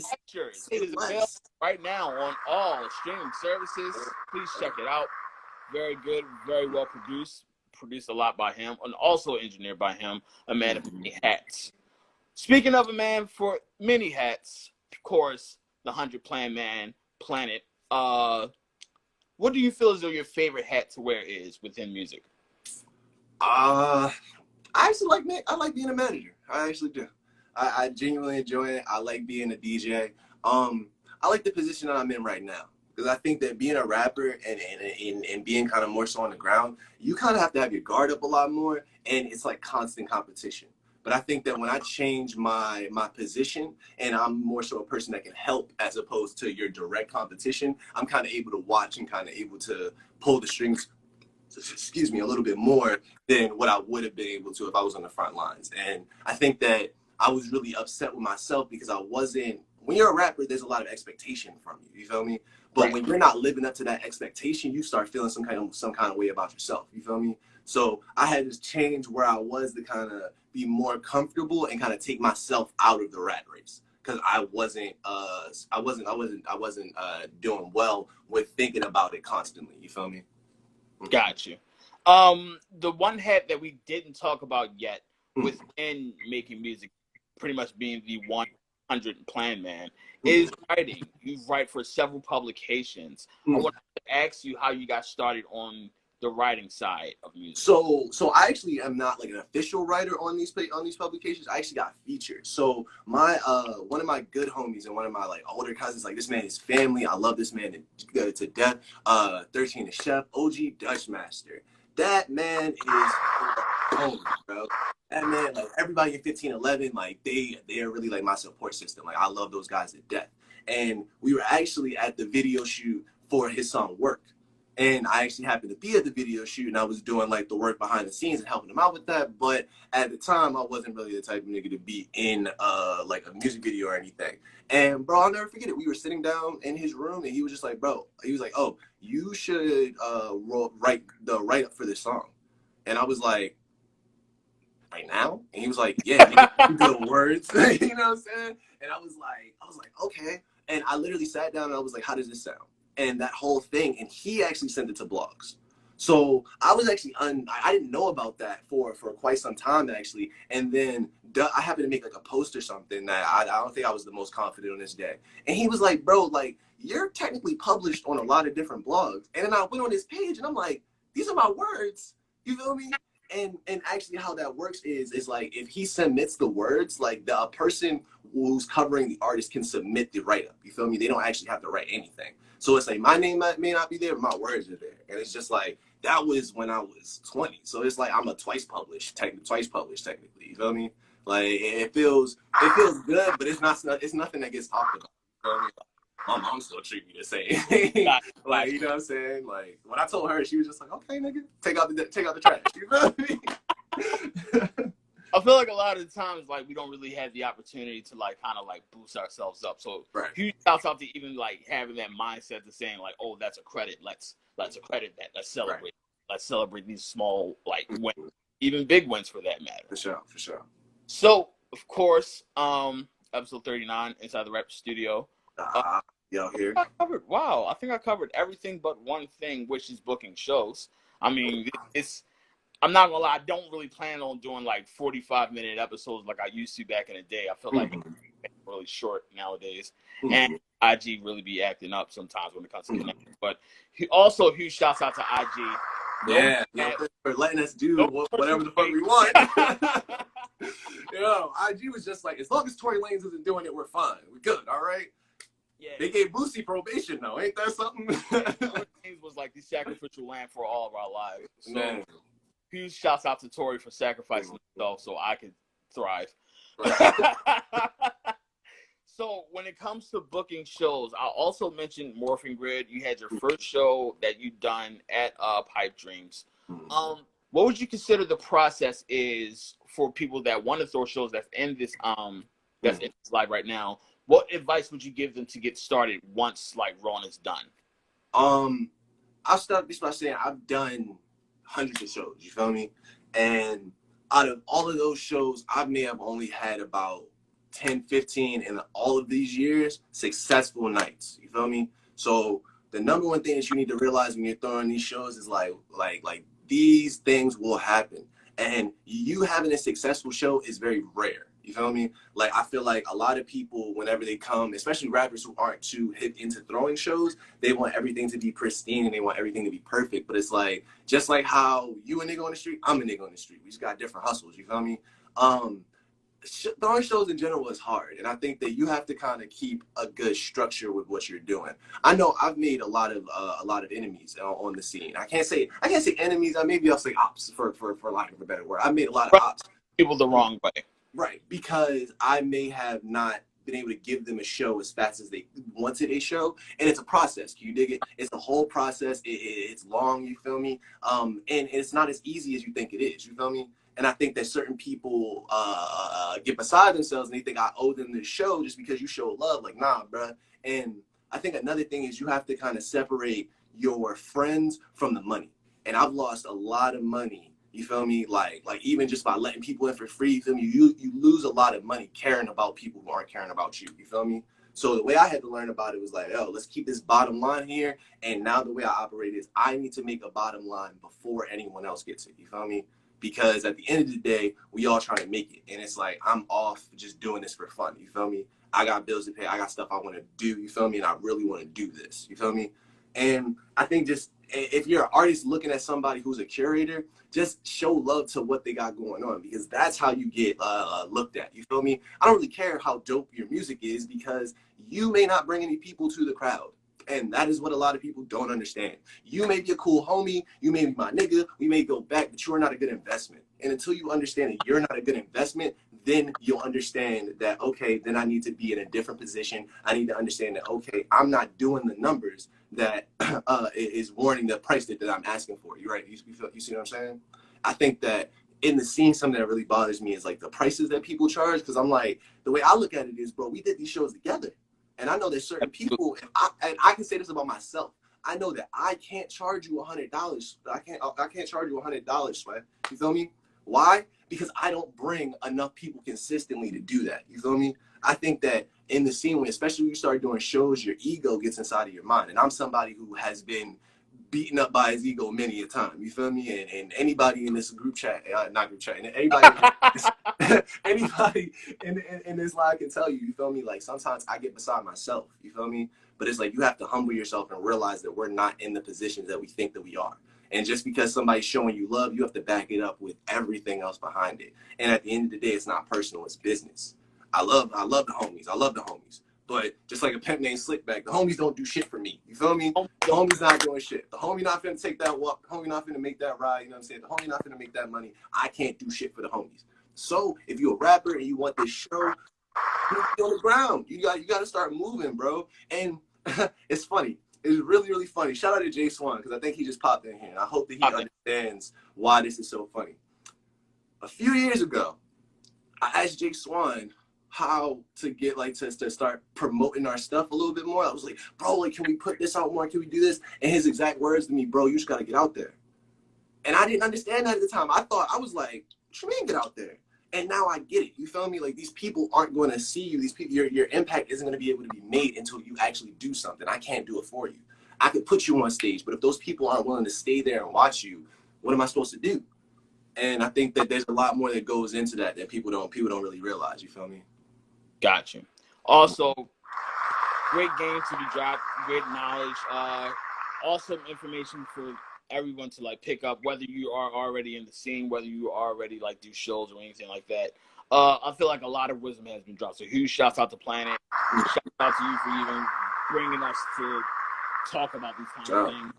It is available right now on all streaming services. Please check it out. Very good. Very well produced. Produced a lot by him, and also engineered by him. A man of many hats. Speaking of a man for many hats, of course, the 100 Plan Man, Planet. What do you feel as though your favorite hat to wear is within music? I actually I like being a manager. I actually do. I genuinely enjoy it. I like being a DJ. I like the position that I'm in right now. Because I think that being a rapper and being kind of more so on the ground, you kind of have to have your guard up a lot more, and it's like constant competition. But I think that when I change my position and I'm more so a person that can help as opposed to your direct competition, I'm kind of able to watch and kind of able to pull the strings, excuse me, a little bit more than what I would have been able to if I was on the front lines. And I think that I was really upset with myself because I wasn't, when you're a rapper, there's a lot of expectation from you. You feel me? But when you're not living up to that expectation, you start feeling some kind of way about yourself. You feel me? So I had to change where I was to kind of be more comfortable and kind of take myself out of the rat race, because I wasn't doing well with thinking about it constantly. You feel me? Got you. The one hat that we didn't talk about yet within making music, pretty much being the 100 Plan Man, is writing. You write for several publications. I want to ask you how you got started on the writing side of music. So I actually am not like an official writer on these publications. I actually got featured. So my one of my good homies and one of my like older cousins, like, this man is family. I love this man to death. 13 the Chef, OG Dutch Master. That man is homie, bro. That man, like, everybody in 1511, like, they're really like my support system. Like, I love those guys to death. And we were actually at the video shoot for his song Work. And I actually happened to be at the video shoot, and I was doing like the work behind the scenes and helping him out with that. But at the time, I wasn't really the type of nigga to be in like a music video or anything. And bro, I'll never forget it. We were sitting down in his room, and he was just like, bro, he was like, oh, you should write the write-up for this song. And I was like, right now? And he was like, yeah, good words. You know what I'm saying? And I was like, okay. And I literally sat down and I was like, how does this sound? And that whole thing, and he actually sent it to blogs. So I was actually I didn't know about that for quite some time, actually. And then I happened to make like a post or something that I don't think I was the most confident on this day. And he was like, bro, like, you're technically published on a lot of different blogs. And then I went on his page and I'm like, these are my words. You feel me? and actually how that works is like if he submits the words, like the person who's covering the artist can submit the write up. You feel me? They don't actually have to write anything. So it's like my name may not be there, but my words are there, and it's just like that was when I was 20. So it's like I'm a twice published technically. You feel me? Like it feels good, but it's nothing that gets talked about. You feel me? My mom still treat me the same. Like, you know what I'm saying? Like when I told her, she was just like, okay, nigga, take out the trash. You feel me? I feel like a lot of the times, like, we don't really have the opportunity to, like, kind of, like, boost ourselves up. So, huge shouts out to even, like, having that mindset to saying, like, oh, that's a credit. Let's accredit that. Let's celebrate. Right. Let's celebrate these small, like, wins, even big wins for that matter. For sure. So, of course, episode 39, Inside the Rapper Studio. Y'all here. I think I covered everything but one thing, which is booking shows. I mean, I'm not gonna lie, I don't really plan on doing like 45-minute episodes like I used to back in the day. I feel like it's really short nowadays. And IG really be acting up sometimes when it comes to connecting. But also huge shouts out to IG. Yeah, for letting us do whatever the fuck we want. Yo, IG was just like, as long as Tory Lanez isn't doing it, we're fine. We're good, all right? Yeah. They gave Boosie probation though, ain't that something? Tory was like the sacrificial lamb for all of our lives. So, man. Huge shouts out to Tory for sacrificing himself so I could thrive. So when it comes to booking shows, I also mentioned Morphing Grid. You had your first show that you done at Pipe Dreams. What would you consider the process is for people that want to throw shows that's in this in this live right now? What advice would you give them to get started once like Ron is done? I'll start this by saying I've done hundreds of shows, you feel me? And out of all of those shows, I may have only had about 10, 15 in all of these years successful nights, you feel me? So the number one thing that you need to realize when you're throwing these shows is like these things will happen, and you having a successful show is very rare. You feel me? Like, I feel like a lot of people, whenever they come, especially rappers who aren't too hip into throwing shows, they want everything to be pristine and they want everything to be perfect. But it's like, just like how you a nigga on the street, I'm a nigga on the street. We just got different hustles. You feel me? Throwing shows in general is hard. And I think that you have to kind of keep a good structure with what you're doing. I know I've made a lot of enemies on the scene. I can't say enemies. Maybe I'll say ops for lack of a better word. I made a lot of ops. People the wrong way. Right, because I may have not been able to give them a show as fast as they wanted a show, and it's a process. Can you dig it? It's a whole process. It's long. You feel me? And it's not as easy as you think it is. You feel me? And I think that certain people get beside themselves and they think I owe them this show just because you show love. Like, nah, bruh. And I think another thing is you have to kind of separate your friends from the money. And I've lost a lot of money. You feel me? Like even just by letting people in for free, you feel me? You lose a lot of money caring about people who aren't caring about you. You feel me? So the way I had to learn about it was like, oh, let's keep this bottom line here. And now the way I operate is I need to make a bottom line before anyone else gets it. You feel me? Because at the end of the day, we all trying to make it. And it's like, I'm off just doing this for fun. You feel me? I got bills to pay. I got stuff I want to do. You feel me? And I really want to do this. You feel me? And I think just if you're an artist looking at somebody who's a curator, just show love to what they got going on, because that's how you get looked at. You feel me? I don't really care how dope your music is because you may not bring any people to the crowd. And that is what a lot of people don't understand. You may be a cool homie, you may be my nigga, we may go back, but you are not a good investment. And until you understand that you're not a good investment, then you'll understand that, okay, then I need to be in a different position. I need to understand that, okay, I'm not doing the numbers that is warranting the price that I'm asking for. You right? You see what I'm saying? I think that in the scene, something that really bothers me is like the prices that people charge. Because I'm like, the way I look at it is, bro, we did these shows together. And I know there's certain people, and I can say this about myself. I know that I can't charge you $100. I can't charge you $100, man. You feel me? Why? Because I don't bring enough people consistently to do that. You feel me? I think that in the scene, especially when you start doing shows, your ego gets inside of your mind. And I'm somebody who has been beaten up by his ego many a time. You feel me? And anybody in this group chat, not group chat, and anybody in this live can tell you, you feel me? Like sometimes I get beside myself, you feel me? But it's like you have to humble yourself and realize that we're not in the positions that we think that we are. And just because somebody's showing you love, you have to back it up with everything else behind it. And at the end of the day, it's not personal, it's business. I love the homies. I love the homies. But just like a pimp named Slickback, the homies don't do shit for me. You feel me? The homie's not doing shit. The homie not finna take that walk. The homie not finna make that ride. You know what I'm saying? The homie not finna make that money. I can't do shit for the homies. So if you're a rapper and you want this show, you be on the ground. You got to start moving, bro. And it's funny. It's really, really funny. Shout out to Jay Swan, because I think he just popped in here. And I hope that he understands why this is so funny. A few years ago, I asked Jay Swan how to get to start promoting our stuff a little bit more. I was like, bro, like, can we put this out more? Can we do this? And his exact words to me, bro, you just got to get out there. And I didn't understand that at the time. I was like, what you mean get out there? And now I get it. You feel me? Like, these people aren't going to see you. These people, your impact isn't going to be able to be made until you actually do something. I can't do it for you. I could put you on stage, but if those people aren't willing to stay there and watch you, what am I supposed to do? And I think that there's a lot more that goes into that people don't really realize. You feel me? Got you. Also, great games to be dropped, great knowledge, awesome information for everyone to like pick up, whether you are already in the scene, whether you already like do shows or anything like that. I feel like a lot of wisdom has been dropped. So huge shouts out to Planet. Huge shouts out to you for even bringing us to talk about these kind of things.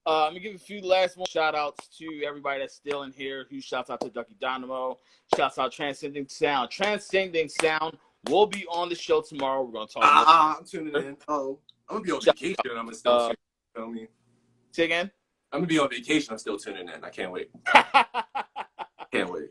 I'm gonna give a few last one shout outs to everybody that's still in here. Huge shouts out to Ducky Dynamo. Shouts out Transcending Sound. Transcending Sound will be on the show tomorrow. We're gonna talk. I'm tuning in. Oh, I'm gonna be on vacation. I'm gonna still tune in. Feel me? Say again. I'm gonna be on vacation. I'm still tuning in. I can't wait. Can't wait.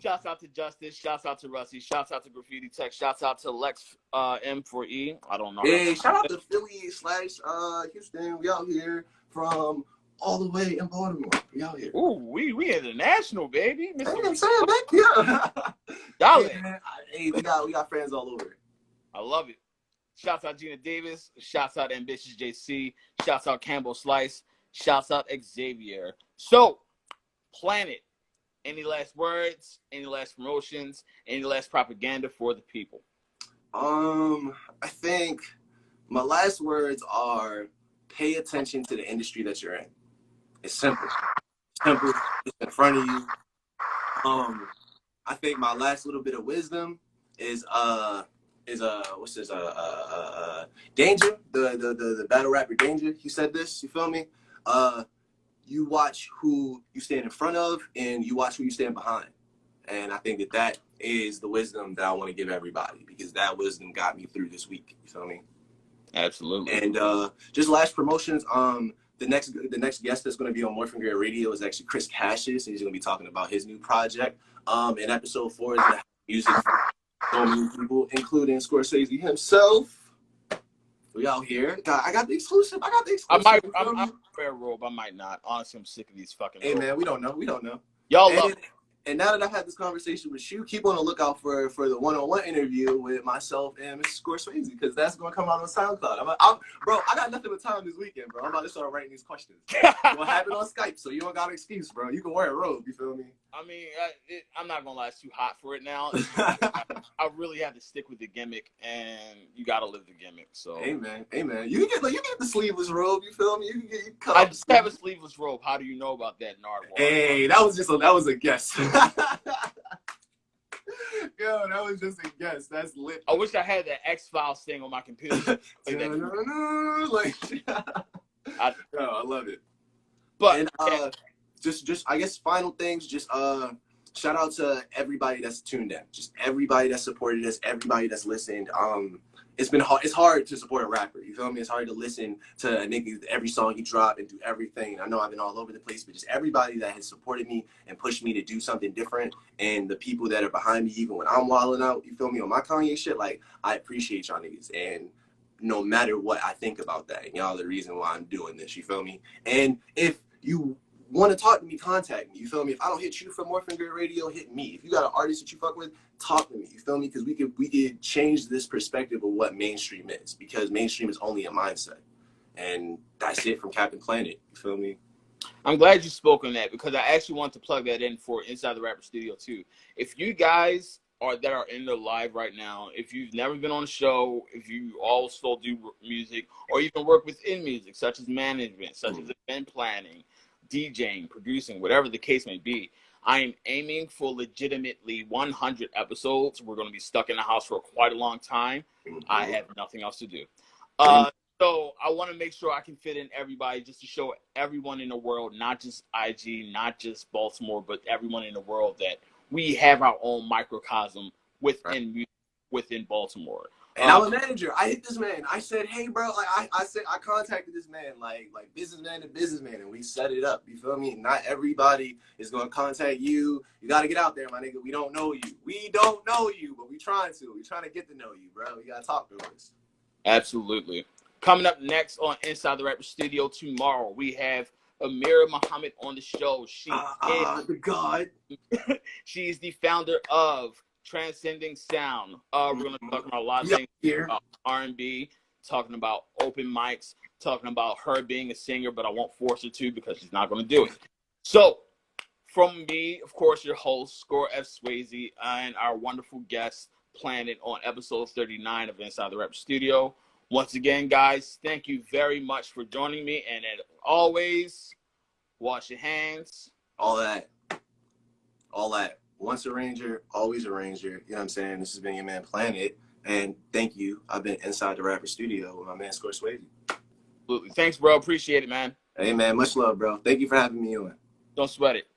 Shouts out to Justice. Shouts out to Rusty. Shouts out to Graffiti Tech. Shouts out to Lex M4E. I don't know. Hey, shout out to Philly / Houston. We out here from all the way in Baltimore. We out here. Ooh, we international, baby. That's what I'm saying, man. Yeah. Hey, we got friends all over. I love it. Shouts out Gina Davis. Shouts out Ambitious JC. Shouts out Campbell Slice. Shouts out Xavier. So, Planet, any last words? Any last promotions? Any last propaganda for the people? I think my last words are pay attention to the industry that you're in. It's simple. It's in front of you. I think my last little bit of wisdom is what's this Danger, the battle rapper Danger. He said this, you feel me? You watch who you stand in front of and you watch who you stand behind. And I think that is the wisdom that I want to give everybody, because that wisdom got me through this week. You feel me? Absolutely. And just last promotions. The next guest that's going to be on Morphin Grid Radio is actually Chris Cassius, and he's going to be talking about his new project. And episode 4 is going to have music from so many people, including Scorsese himself. We out here. I got the exclusive. I'm fair robe. I might not. Honestly, I'm sick of these fucking. Hey, man, we don't know. Y'all love it. And now that I've had this conversation with you, keep on the lookout for the one-on-one interview with myself and Mr. Scorsese, because that's going to come out on SoundCloud. Bro, I got nothing but time this weekend, bro. I'm about to start writing these questions. We'll have it on Skype, so you don't got an excuse, bro. You can wear a robe, you feel me? I mean, I'm not going to lie, it's too hot for it now. I really have to stick with the gimmick, and you got to live the gimmick. So. Hey, man. You can get the sleeveless robe, you feel me? I just have a sleeveless robe. How do you know about that, Nardwuar? Hey, that was a guess. Yo, that was just a guess. That's lit. I wish I had that X-Files thing on my computer. I love it. But and, just I guess final things. Just shout out to everybody that's tuned in. Just everybody that supported us. Everybody that's listened. It's been hard. It's hard to support a rapper. You feel me? It's hard to listen to a nigga every song he dropped and do everything. I know I've been all over the place, but just everybody that has supported me and pushed me to do something different, and the people that are behind me even when I'm wilding out. You feel me? On my Kanye shit, like, I appreciate y'all niggas, and no matter what I think about that, and y'all are the reason why I'm doing this. You feel me? And if you want to talk to me, contact me. You feel me? If I don't hit you for Morphin Grid Radio, hit me. If you got an artist that you fuck with, talk to me. You feel me? Because we could change this perspective of what mainstream is, because mainstream is only a mindset. And that's it from Captain Planet. You feel me? I'm glad you spoke on that, because I actually want to plug that in for Inside the Rapper Studio too. If you guys that are in the live right now, if you've never been on a show, if you also do music or even work within music, such as management, such as event planning, DJing, producing, whatever the case may be. I am aiming for legitimately 100 episodes. We're going to be stuck in the house for quite a long time. I have nothing else to do. So I want to make sure I can fit in everybody, just to show everyone in the world, not just IG, not just Baltimore, but everyone in the world, that we have our own microcosm within music, within Baltimore. And I'm a manager. I hit this man. I said, hey, bro, like I contacted this man, like businessman to businessman, and we set it up. You feel me? Not everybody is gonna contact you. You gotta get out there, my nigga. We don't know you. We don't know you, but we trying to. We trying to get to know you, bro. We gotta talk to us. Absolutely. Coming up next on Inside the Rapper Studio tomorrow, we have Amira Muhammad on the show. She is the God. She's the founder of Transcending Sound. We're going to be talking about a lot of things, about R&B, talking about open mics, talking about her being a singer, but I won't force her to because she's not going to do it. So, from me, of course, your host, Score F. Swayze, and our wonderful guest, Planet, on episode 39 of Inside the Rap Studio. Once again, guys, thank you very much for joining me. And as always, wash your hands. All that. Once a ranger, always a ranger. You know what I'm saying? This has been your man, Planet. And thank you. I've been Inside the Rapper Studio with my man, Score Swayze. Absolutely. Thanks, bro. Appreciate it, man. Hey, man. Much love, bro. Thank you for having me on. Don't sweat it.